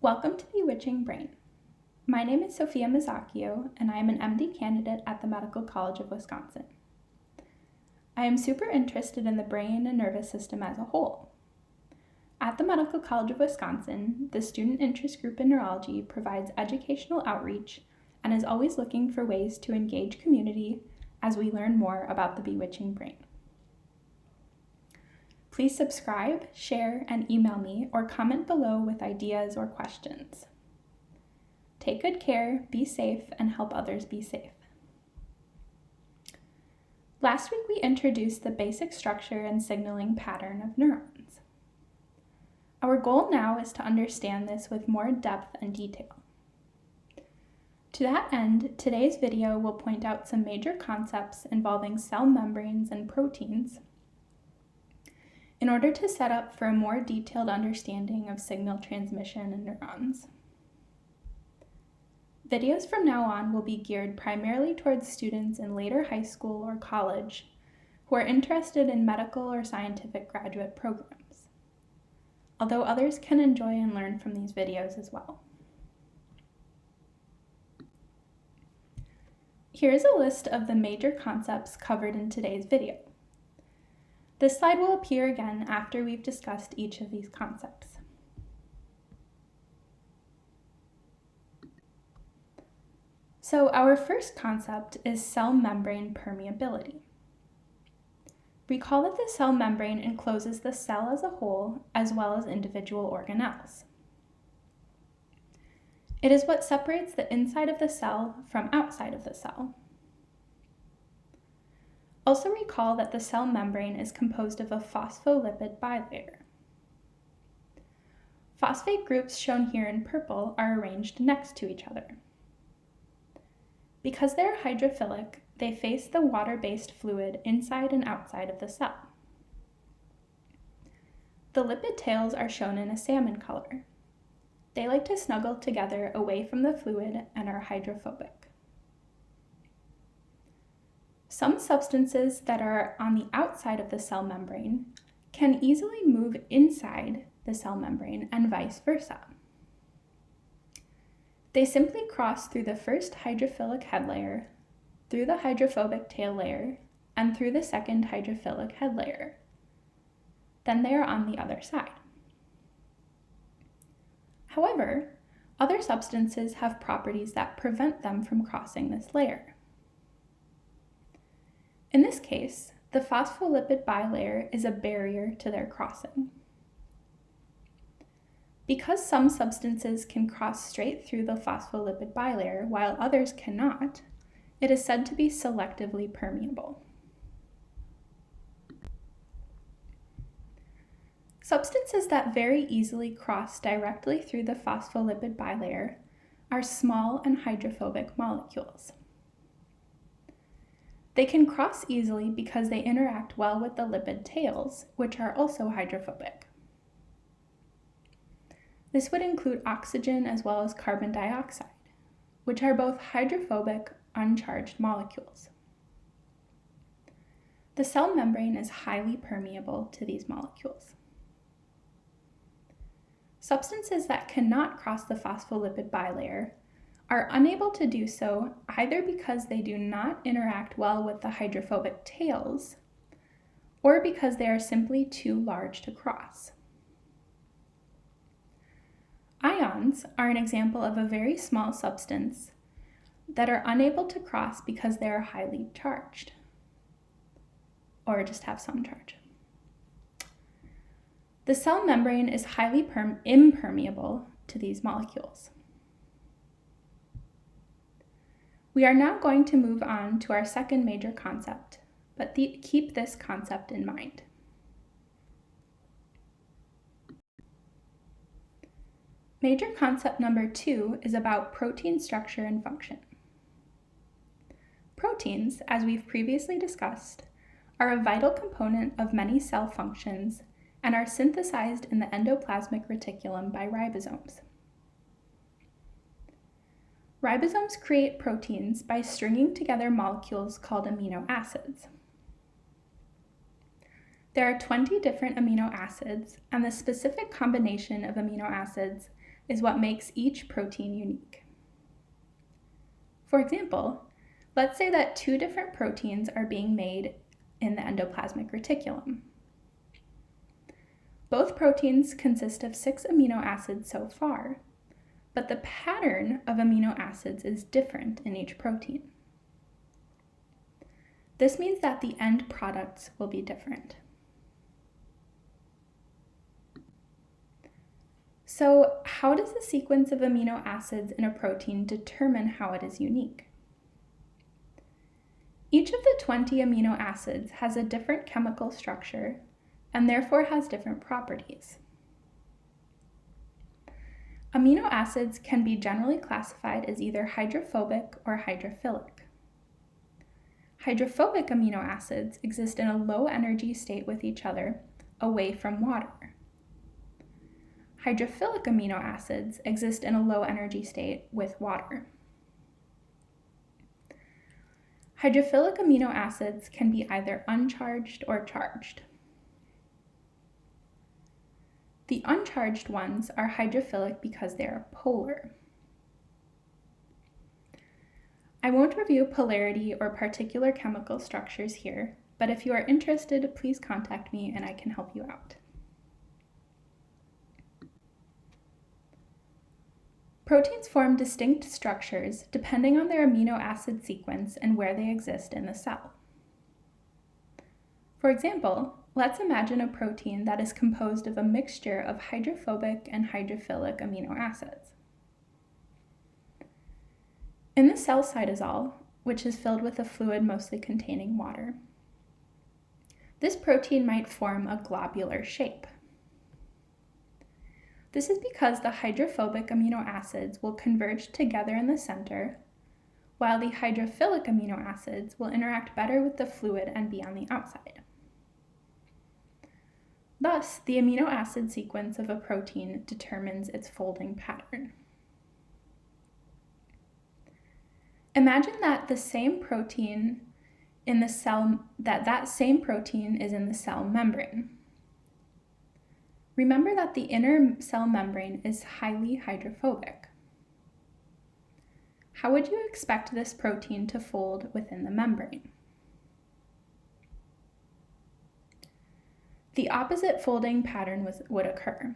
Welcome to Bewitching Brain. My name is Sophia Mazacchio, and I am an MD candidate at the Medical College of Wisconsin. I am super interested in the brain and nervous system as a whole. At the Medical College of Wisconsin, the Student Interest Group in Neurology provides educational outreach and is always looking for ways to engage community as we learn more about the bewitching brain. Please subscribe, share, and email me or comment below with ideas or questions. Take good care, be safe, and help others be safe. Last week we introduced the basic structure and signaling pattern of neurons. Our goal now is to understand this with more depth and detail. To that end, today's video will point out some major concepts involving cell membranes and proteins in order to set up for a more detailed understanding of signal transmission in neurons. Videos from now on will be geared primarily towards students in later high school or college who are interested in medical or scientific graduate programs, although others can enjoy and learn from these videos as well. Here's a list of the major concepts covered in today's video. This slide will appear again after we've discussed each of these concepts. So our first concept is cell membrane permeability. Recall that the cell membrane encloses the cell as a whole as well as individual organelles. It is what separates the inside of the cell from outside of the cell. Also recall that the cell membrane is composed of a phospholipid bilayer. Phosphate groups shown here in purple are arranged next to each other. Because they are hydrophilic, they face the water-based fluid inside and outside of the cell. The lipid tails are shown in a salmon color. They like to snuggle together away from the fluid and are hydrophobic. Some substances that are on the outside of the cell membrane can easily move inside the cell membrane and vice versa. They simply cross through the first hydrophilic head layer, through the hydrophobic tail layer, and through the second hydrophilic head layer. Then they are on the other side. However, other substances have properties that prevent them from crossing this layer. In this case, the phospholipid bilayer is a barrier to their crossing. Because some substances can cross straight through the phospholipid bilayer while others cannot, it is said to be selectively permeable. Substances that very easily cross directly through the phospholipid bilayer are small and hydrophobic molecules. They can cross easily because they interact well with the lipid tails, which are also hydrophobic. This would include oxygen as well as carbon dioxide, which are both hydrophobic, uncharged molecules. The cell membrane is highly permeable to these molecules. Substances that cannot cross the phospholipid bilayer are unable to do so either because they do not interact well with the hydrophobic tails or because they are simply too large to cross. Ions are an example of a very small substance that are unable to cross because they are highly charged or just have some charge. The cell membrane is highly impermeable to these molecules. We are now going to move on to our second major concept, but keep this concept in mind. Major concept number 2 is about protein structure and function. Proteins, as we've previously discussed, are a vital component of many cell functions and are synthesized in the endoplasmic reticulum by ribosomes. Ribosomes create proteins by stringing together molecules called amino acids. There are 20 different amino acids, and the specific combination of amino acids is what makes each protein unique. For example, let's say that two different proteins are being made in the endoplasmic reticulum. Both proteins consist of 6 amino acids so far, but the pattern of amino acids is different in each protein. This means that the end products will be different. So, how does the sequence of amino acids in a protein determine how it is unique? Each of the 20 amino acids has a different chemical structure and therefore has different properties. Amino acids can be generally classified as either hydrophobic or hydrophilic. Hydrophobic amino acids exist in a low energy state with each other, away from water. Hydrophilic amino acids exist in a low energy state with water. Hydrophilic amino acids can be either uncharged or charged. The uncharged ones are hydrophilic because they are polar. I won't review polarity or particular chemical structures here, but if you are interested, please contact me and I can help you out. Proteins form distinct structures depending on their amino acid sequence and where they exist in the cell. For example, let's imagine a protein that is composed of a mixture of hydrophobic and hydrophilic amino acids. In the cell cytosol, which is filled with a fluid mostly containing water, this protein might form a globular shape. This is because the hydrophobic amino acids will converge together in the center, while the hydrophilic amino acids will interact better with the fluid and be on the outside. Thus, the amino acid sequence of a protein determines its folding pattern. Imagine that the same protein in the cell, that same protein is in the cell membrane. Remember that the inner cell membrane is highly hydrophobic. How would you expect this protein to fold within the membrane? The opposite folding pattern would occur.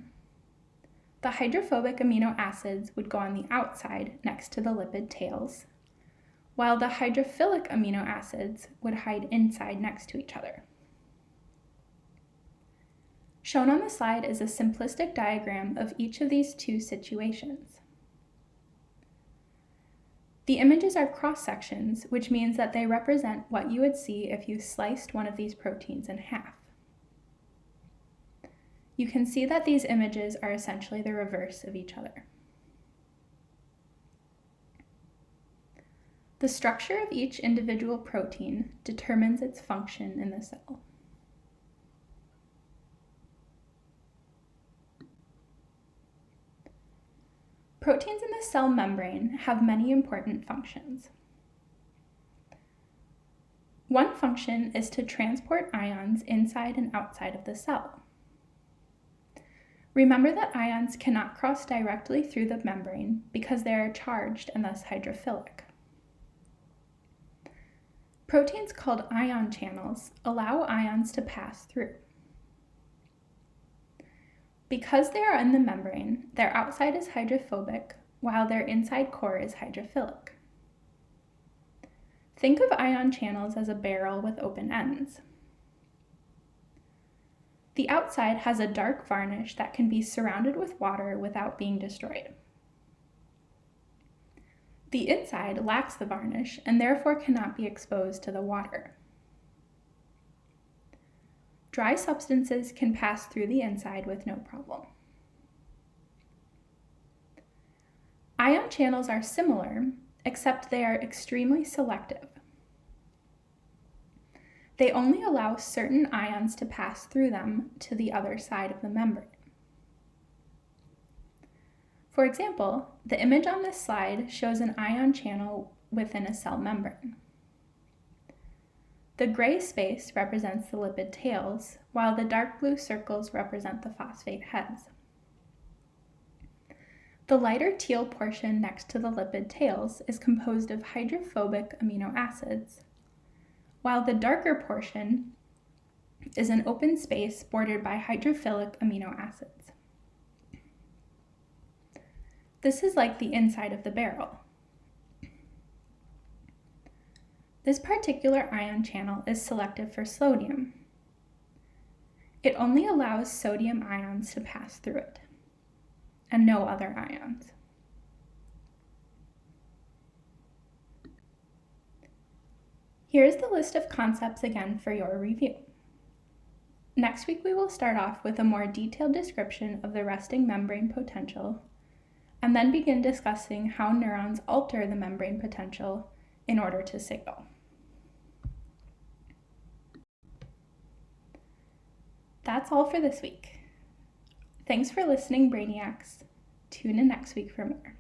The hydrophobic amino acids would go on the outside next to the lipid tails, while the hydrophilic amino acids would hide inside next to each other. Shown on the slide is a simplistic diagram of each of these two situations. The images are cross-sections, which means that they represent what you would see if you sliced one of these proteins in half. You can see that these images are essentially the reverse of each other. The structure of each individual protein determines its function in the cell. Proteins in the cell membrane have many important functions. One function is to transport ions inside and outside of the cell. Remember that ions cannot cross directly through the membrane because they are charged and thus hydrophilic. Proteins called ion channels allow ions to pass through. Because they are in the membrane, their outside is hydrophobic, while their inside core is hydrophilic. Think of ion channels as a barrel with open ends. The outside has a dark varnish that can be surrounded with water without being destroyed. The inside lacks the varnish and therefore cannot be exposed to the water. Dry substances can pass through the inside with no problem. Ion channels are similar, except they are extremely selective. They only allow certain ions to pass through them to the other side of the membrane. For example, the image on this slide shows an ion channel within a cell membrane. The gray space represents the lipid tails, while the dark blue circles represent the phosphate heads. The lighter teal portion next to the lipid tails is composed of hydrophobic amino acids, while the darker portion is an open space bordered by hydrophilic amino acids. This is like the inside of the barrel. This particular ion channel is selective for sodium. It only allows sodium ions to pass through it, and no other ions. Here's the list of concepts again for your review. Next week we will start off with a more detailed description of the resting membrane potential, and then begin discussing how neurons alter the membrane potential in order to signal. That's all for this week. Thanks for listening, Brainiacs. Tune in next week for more.